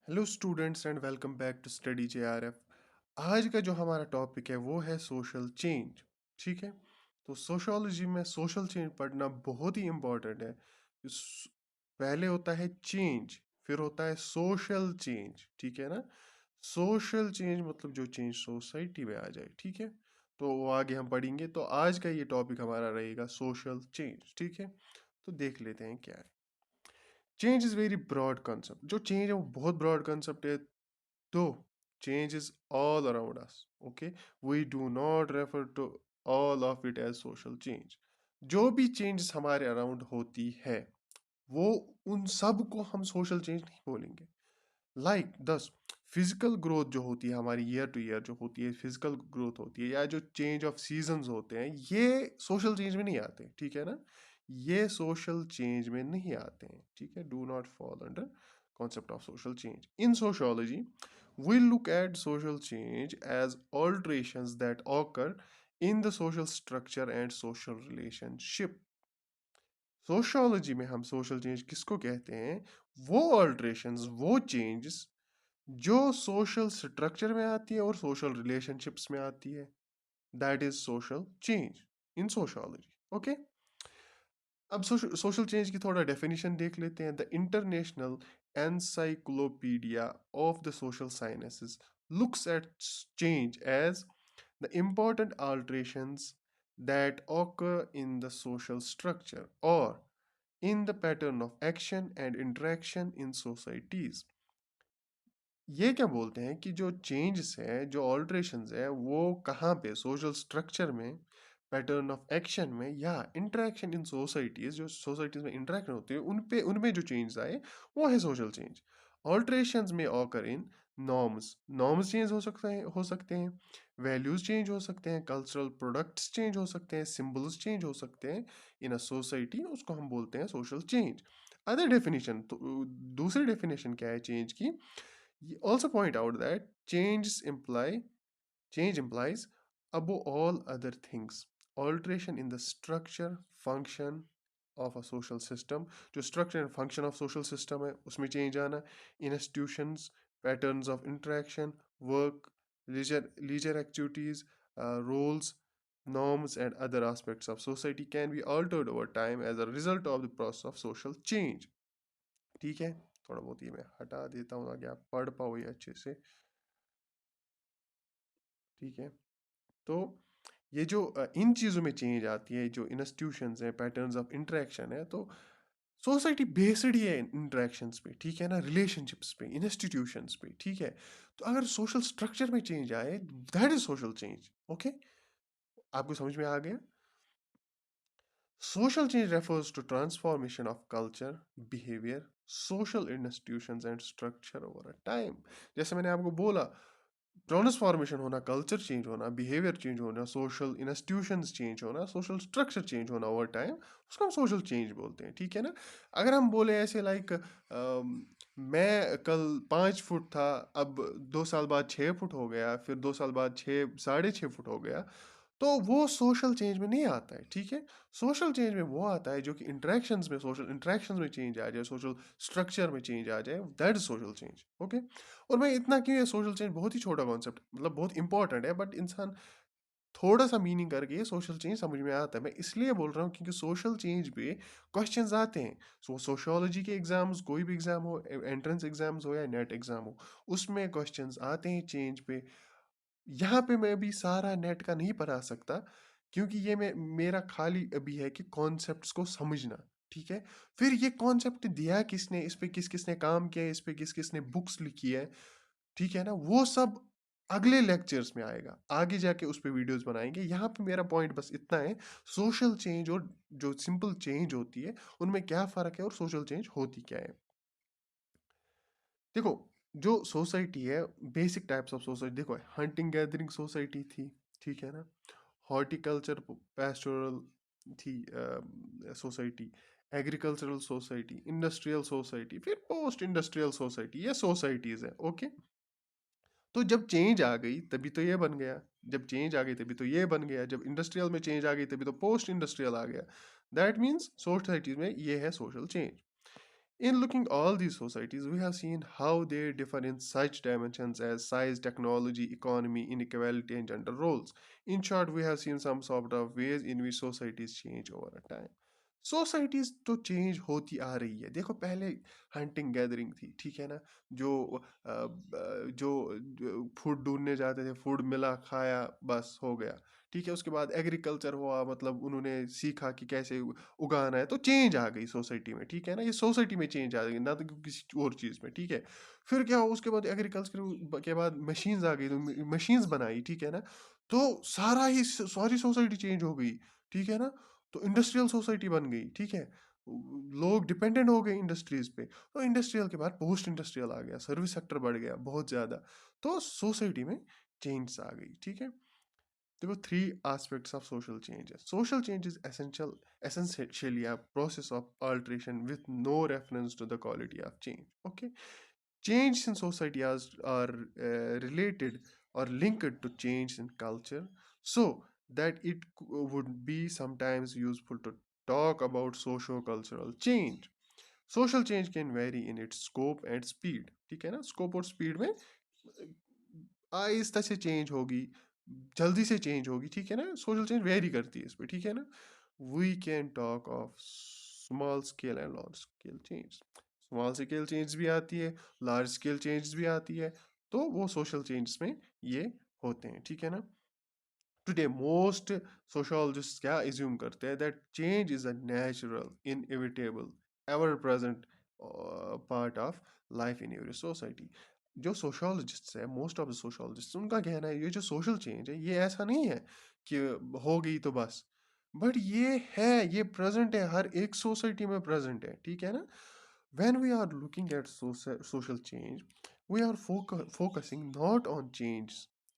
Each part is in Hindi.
Hello students and welcome back to study JRF. आज का जो हमारा टॉपिक है वो है सोशल चेंज। ठीक है, तो सोशोलॉजी में सोशल चेंज पढ़ना बहुत ही इम्पोर्टेंट है। पहले होता है चेंज, फिर होता है सोशल चेंज। ठीक है ना, सोशल चेंज मतलब जो चेंज सोसाइटी में आ जाए। ठीक है, तो वो आगे हम पढ़ेंगे। तो आज का ये टॉपिक हमारा रहेगा सोशल चेंज। ठीक है, तो देख लेते हैं क्या है। Change is very broad concept. जो चेंज है वो बहुत ब्रॉड कंसेप्ट है। तो change is all around us. Okay, we do not refer to all of it as social change. जो भी चेंजेस हमारे अराउंड होती है वो उन सब को हम सोशल चेंज नहीं बोलेंगे। लाइक दस फिजिकल ग्रोथ जो होती है हमारी ईयर टू ईयर जो होती है, फिजिकल ग्रोथ होती है, या जो चेंज ऑफ सीजन्स होते हैं, ये सोशल चेंज में नहीं आते। ठीक है ना, ये सोशल चेंज में नहीं आते हैं। ठीक है, do not fall under concept of social change. In sociology, we look at social change as alterations that occur in the social structure and social relationship. Sociology में हम सोशल चेंज किसको कहते हैं? वो ऑल्ट्रेशंस, वो चेंजेस जो सोशल स्ट्रक्चर में आती है और सोशल रिलेशनशिप्स में आती है, that is social change in sociology. Okay, अब सोशल चेंज की थोड़ा डेफिनेशन देख लेते हैं। The international encyclopedia of the social sciences looks at change as the important alterations that occur in the social structure or in the pattern of action and interaction in societies. ये क्या बोलते हैं कि जो चेंजेस है, जो ऑल्ट्रेशंस है, वो कहाँ पे? सोशल स्ट्रक्चर में, पैटर्न ऑफ एक्शन में, या इंटरेक्शन इन सोसाइटीज, जो सोसाइटीज में इंटरेक्शन होती है उन पे, उनमें जो चेंज आए वो है सोशल चेंज। ऑल्ट्रेशंस में occur in norms, norms change हो सकते हैं, वैल्यूज चेंज हो सकते हैं, कल्चरल प्रोडक्ट्स चेंज हो सकते हैं, सिंबल्स चेंज हो सकते हैं इन अ सोसाइटी, उसको हम बोलते हैं सोशल चेंज। अदर डेफिनेशन, तो दूसरी डेफिनेशन क्या है चेंज की? Also point out that change implies above all other things alteration in the structure function of a social system. जो structure and function of social system है उसमें change आना, institutions, patterns of interaction, work, leisure activities, roles, norms and other aspects of society can be altered over time as a result of the process of social change. ठीक है, थोड़ा बहुत ये मैं हटा देता हूँ ताकि आप पढ़ पाओ ये अच्छे से। ठीक है, तो ये जो इन चीज़ों में चेंज आती है, जो इंस्टीट्यूशंस हैं, पैटर्न्स ऑफ इंटरेक्शन है, तो सोसाइटी बेस्ड ही है इंटरेक्शंस पे। ठीक है ना, रिलेशनशिप्स पे, इंस्टीट्यूशंस पे। ठीक है, तो अगर सोशल स्ट्रक्चर में चेंज आए, that is social change. Okay, आपको समझ में आ गया? Social change refers to transformation of culture, behavior, social institutions and structure over a time. जैसे मैंने आपको बोला, ट्रांसफॉर्मेशन होना, कल्चर चेंज होना, बिहेवियर चेंज होना, सोशल इंस्टीट्यूशंस चेंज होना, सोशल स्ट्रक्चर चेंज होना ओवर टाइम, उसको हम सोशल चेंज बोलते हैं। ठीक है ना, अगर हम बोले ऐसे लाइक मैं कल 5 फुट था, अब 2 साल बाद 6 फुट हो गया, फिर 2 साल बाद 6, 6.5 फुट हो गया, तो वो सोशल चेंज में नहीं आता है। ठीक है, सोशल चेंज में वो आता है जो कि इंटरेक्शंस में, सोशल इंटरेक्शंस में चेंज आ जाए, सोशल स्ट्रक्चर में चेंज आ जाए, that is social change. Okay, और मैं इतना क्यों, ये सोशल चेंज बहुत ही छोटा कॉन्सेप्ट, मतलब बहुत इंपॉर्टेंट है, बट इंसान थोड़ा सा मीनिंग करके सोशल चेंज समझ में आता है। मैं इसलिए बोल रहा हूँ क्योंकि सोशल चेंज पे क्वेश्चंस आते हैं। सोशोलॉजी के एग्जाम्स, कोई भी एग्जाम हो, एंट्रेंस एग्जाम्स हो या नेट एग्जाम हो, उसमें क्वेश्चंस आते हैं चेंज पे। यहाँ पे मैं अभी सारा नेट का नहीं पढ़ा सकता क्योंकि ये मेरा खाली अभी है कि कॉन्सेप्ट्स को समझना। ठीक है, फिर ये कॉन्सेप्ट दिया किसने, इस पे किस किसने काम किया है, इस पे किस किसने बुक्स लिखी है, ठीक है ना, वो सब अगले लेक्चर्स में आएगा, आगे जाके उस पे वीडियोस बनाएंगे। यहाँ पे मेरा पॉइंट बस इतना है, सोशल चेंज और जो सिंपल चेंज होती है उनमें क्या फ़र्क है और सोशल चेंज होती क्या है। देखो, जो सोसाइटी है, बेसिक टाइप्स ऑफ सोसाइटी देखो, हंटिंग गैदरिंग सोसाइटी थी, ठीक है ना, हॉर्टिकल्चर पैस्टोरल थी society, agricultural society, industrial society, फिर पोस्ट इंडस्ट्रियल सोसाइटी, ये सोसाइटीज़ है। ओके, तो जब चेंज आ गई तभी तो ये बन गया, जब चेंज आ गई तभी तो ये बन गया, जब इंडस्ट्रियल में चेंज आ गई तभी तो पोस्ट इंडस्ट्रियल आ गया। दैट मीन्स सोसाइटीज में ये है social change. In looking all these societies, we have seen how they differ in such dimensions as size, technology, economy, inequality, and gender roles. In short, we have seen some sort of ways in which societies change over a time. Societies तो चेंज होती आ रही है। देखो पहले हंटिंग गैदरिंग थी, ठीक है ना। जो जो फूड ढूंढने जाते थे, फूड मिला, खाया, बस हो गया। ठीक है, उसके बाद एग्रीकल्चर हुआ, मतलब उन्होंने सीखा कि कैसे उगाना है, तो चेंज आ गई सोसाइटी में। ठीक है ना, ये सोसाइटी में चेंज आ गई, ना तो किसी और चीज़ में। ठीक है, फिर क्या हुआ उसके बाद, एग्रीकल्चर के बाद मशीन्स आ गई, तो मशीन्स बनाई। ठीक है ना, तो सारी सोसाइटी चेंज हो गई। ठीक है ना, तो इंडस्ट्रियल सोसाइटी बन गई। ठीक है, लोग डिपेंडेंट हो गए इंडस्ट्रीज पे। तो इंडस्ट्रियल के बाद पोस्ट इंडस्ट्रियल आ गया, सर्विस सेक्टर बढ़ गया बहुत ज़्यादा। तो सोसाइटी में चेंज आ गई। ठीक है, there were three aspects of social changes. Social change is essentially a process of alteration with no reference to the quality of change. Okay, change in society are related or linked to change in culture, so that would be sometimes useful to talk about socio-cultural change. Social change can very in its scope and speed. ठीक है ना, स्कोप और स्पीड में आहिस्ता से चेंज होगी, जल्दी से चेंज होगी। ठीक है ना, सोशल चेंज वेरी करती है इस पर। ठीक है ना, we can talk of small scale and large scale change. Small scale change भी आती है, लार्ज स्केल चेंज भी आती है, तो वो सोशल चेंज में ये होते हैं। ठीक है ना, टुडे मोस्ट सोशोलॉजिस्ट क्या एज्यूम करते हैं, that change is a natural, inevitable, ever present part of life in every society. जो सोशोलॉजिस्ट है, मोस्ट ऑफ द सोशोलॉजिस्ट, उनका कहना है ये जो सोशल चेंज है, ये ऐसा नहीं है कि हो गई तो बस, बट ये है, ये प्रेजेंट है, हर एक सोसाइटी में प्रेजेंट है। ठीक है ना, when we are looking at social change, we are focusing not on change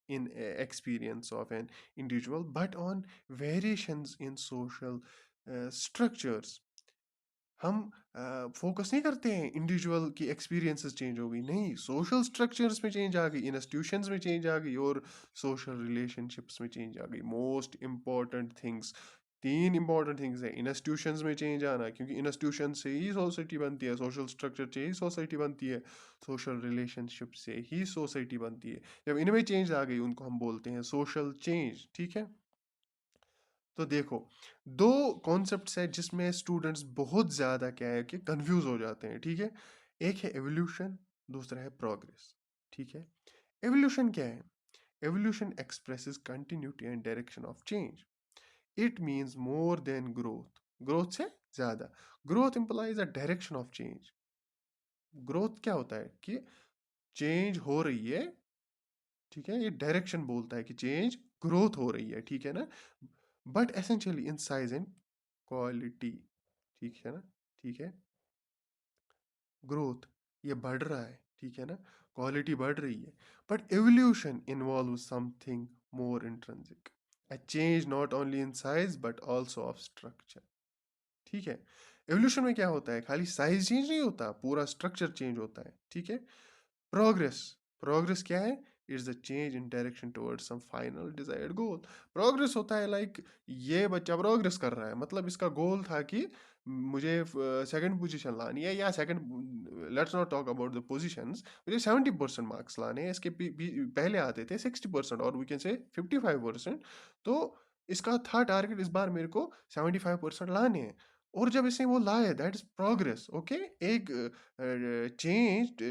in experience of an individual, but on variations in social structures. हम फोकस नहीं करते हैं इंडिविजुअल की एक्सपीरियंसेस चेंज हो गई, नहीं, सोशल स्ट्रक्चर्स में चेंज आ गई, इंस्टीट्यूशंस में चेंज आ गई, और सोशल रिलेशनशिप्स में चेंज आ गई। मोस्ट इंपॉर्टेंट थिंग्स, तीन इंपॉर्टेंट थिंग्स है इंस्टीट्यूशंस में चेंज आना, क्योंकि इंस्टीट्यूशन से ही सोसाइटी बनती है, सोशल स्ट्रक्चर से ही सोसाइटी बनती है, सोशल रिलेशनशिप से ही सोसाइटी बनती है। जब इनमें चेंज आ गई, उनको हम बोलते हैं सोशल चेंज। ठीक है, तो देखो, दो कॉन्सेप्ट्स है जिसमें स्टूडेंट्स बहुत ज़्यादा क्या है कि कंफ्यूज हो जाते हैं। ठीक है, एक है एवोल्यूशन, दूसरा है प्रोग्रेस। ठीक है, एवोल्यूशन क्या है? Evolution expresses continuity and direction of change. It means more than growth, growth से ज़्यादा। Growth implies a direction of change. Growth क्या होता है कि चेंज हो रही है। ठीक है, ये डायरेक्शन बोलता है कि चेंज, ग्रोथ हो रही है। ठीक है ना, but essentially in size and quality. ठीक है ना, ठीक है, ग्रोथ ये बढ़ रहा है। ठीक है ना, क्वालिटी बढ़ रही है, but evolution involve something more intrinsic, a change not only in size but also of structure. ठीक है, एवोल्यूशन में क्या होता है, खाली साइज चेंज नहीं होता, पूरा स्ट्रक्चर चेंज होता है। ठीक है, प्रोग्रेस, प्रोग्रेस क्या है? It's the change in direction towards some final desired goal. Progress होता है लाइक, ये बच्चा प्रोग्रेस कर रहा है, मतलब इसका गोल था कि मुझे सेकंड पोजीशन लानी है, या second, let's not talk about the positions, मुझे 70% मार्क्स लाने हैं। इसके पहले आते थे 60% और वी कैन से 55%। तो इसका था टारगेट, इस बार मेरे को 75% लाने हैं, और जब इसे वो लाए, दैट इज प्रोग्रेस। ओके, एक change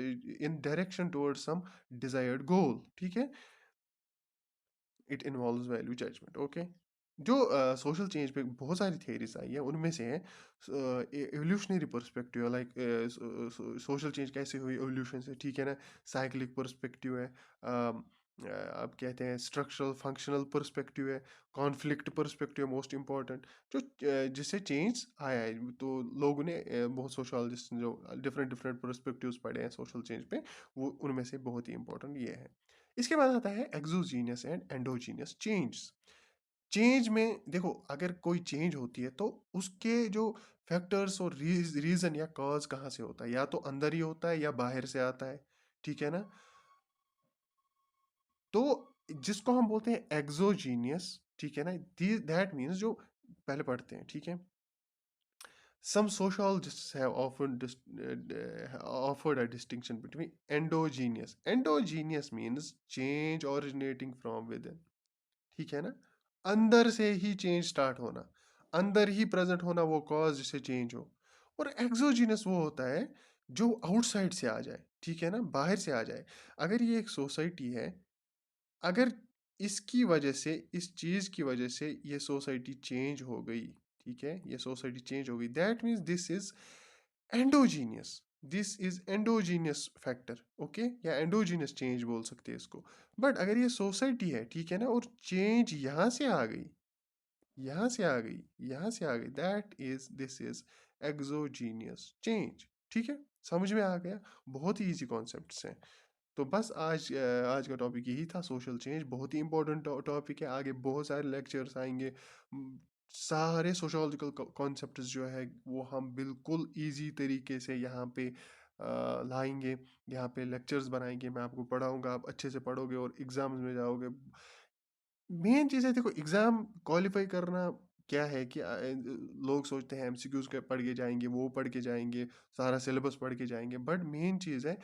in direction towards some desired goal. ठीक है, it involves value judgement. Okay, जो सोशल चेंज पे बहुत सारी थियरीज आई है, उनमें से है evolutionary perspective, like social change कैसे हुई एवोल्यूशन से। ठीक है ना, साइक्लिक पर्सपेक्टिव है, आप कहते हैं स्ट्रक्चरल फंक्शनल पर्सपेक्टिव है, कॉन्फ्लिक्ट पर्सपेक्टिव मोस्ट इंपॉर्टेंट, जो जिससे चेंज आया है। तो लोगों ने बहुत सोशोलॉजिस्ट जो डिफरेंट डिफरेंट पर्सपेक्टिव्स पढ़े हैं सोशल चेंज पे, वो उनमें से बहुत ही इंपॉर्टेंट ये है। इसके बाद आता है exogenous and endogenous change. Change में देखो, अगर कोई चेंज होती है तो उसके जो फैक्टर्स और रीजन या कॉज कहाँ से होता है, या तो अंदर ही होता है या बाहर से आता है। ठीक है ना, तो जिसको हम बोलते हैं एक्सोजीनियस। ठीक है ना, दैट मीन्स जो, पहले पढ़ते हैं। ठीक है, Some sociologists have often offered a distinction between endogenous. Endogenous means change originating from within. ठीक है ना? अंदर से ही चेंज स्टार्ट होना, अंदर ही प्रेजेंट होना वो कॉज जिससे चेंज हो। और एक्सोजीनस वो होता है जो आउटसाइड से आ जाए, ठीक है ना, बाहर से आ जाए। अगर ये एक सोसाइटी है, अगर इसकी वजह से, इस चीज की वजह से ये सोसाइटी चेंज हो गई, ठीक है, ये सोसाइटी चेंज हो गई, that means this is endogenous. This is endogenous factor, okay, या एंडोजीनियस चेंज बोल सकते हैं इसको। बट अगर ये सोसाइटी है, ठीक है ना, और चेंज यहाँ से आ गई, यहाँ से आ गई, यहाँ से आ गई, that is, this is exogenous change. ठीक है, समझ में आ गया? बहुत ही इजी कॉन्सेप्ट्स हैं। तो बस आज का टॉपिक यही था, सोशल चेंज। बहुत ही इंपॉर्टेंट टॉपिक है, आगे बहुत सारे लेक्चर्स आएंगे। सारे सोशोलॉजिकल कॉन्सेप्ट्स जो है वो हम बिल्कुल इजी तरीके से यहाँ पे लाएंगे, यहाँ पे लेक्चर्स बनाएंगे, मैं आपको पढ़ाऊंगा, आप अच्छे से पढ़ोगे और एग्जाम्स में जाओगे। मेन चीज़ है, देखो, एग्ज़ाम क्वालिफाई करना क्या है कि लोग सोचते हैं एमसीक्यूज के पढ़ के जाएंगे, वो पढ़ के जाएंगे, सारा सिलेबस पढ़ के जाएंगे, बट मेन चीज़ है,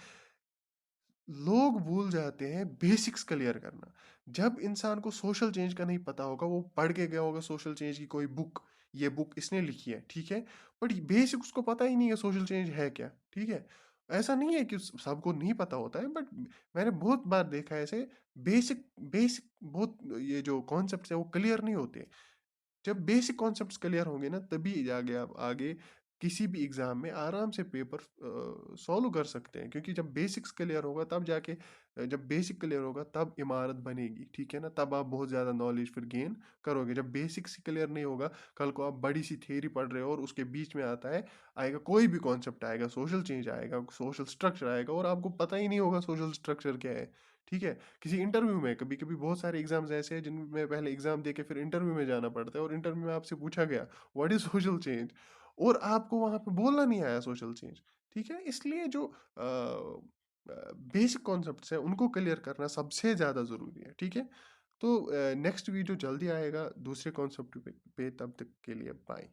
लोग भूल जाते हैं बेसिक्स क्लियर करना। जब इंसान को सोशल चेंज का नहीं पता होगा, वो पढ़ के गया होगा सोशल चेंज की कोई बुक, ये बुक इसने लिखी है, ठीक है, बट बेसिक उसको पता ही नहीं है सोशल चेंज है क्या, ठीक है। ऐसा नहीं है कि सबको नहीं पता होता है, बट मैंने बहुत बार देखा है ऐसे, बेसिक बेसिक बहुत ये जो कॉन्सेप्ट है वो क्लियर नहीं होते। जब बेसिक कॉन्सेप्ट्स क्लियर होंगे ना, तभी जाके आप आगे किसी भी एग्जाम में आराम से पेपर सॉल्व कर सकते हैं, क्योंकि जब बेसिक्स क्लियर होगा तब जाके, जब बेसिक क्लियर होगा तब इमारत बनेगी, ठीक है ना, तब आप बहुत ज़्यादा नॉलेज फिर गेन करोगे। जब बेसिक्स क्लियर नहीं होगा, कल को आप बड़ी सी थ्योरी पढ़ रहे हो और उसके बीच में आता है, आएगा कोई भी कॉन्सेप्ट, आएगा सोशल चेंज, आएगा सोशल स्ट्रक्चर आएगा, और आपको पता ही नहीं होगा सोशल स्ट्रक्चर क्या है, ठीक है। किसी इंटरव्यू में, कभी कभी बहुत सारे एग्जाम्स ऐसे हैं जिनमें पहले एग्जाम दे के फिर इंटरव्यू में जाना पड़ता है, और इंटरव्यू में आपसे पूछा गया व्हाट इज सोशल चेंज, और आपको वहां पे बोलना नहीं आया सोशल चेंज, ठीक है। इसलिए जो बेसिक कॉन्सेप्ट्स है उनको क्लियर करना सबसे ज़्यादा ज़रूरी है, ठीक है। तो नेक्स्ट वीडियो जल्दी आएगा दूसरे कॉन्सेप्ट पे, तब तक के लिए बाय।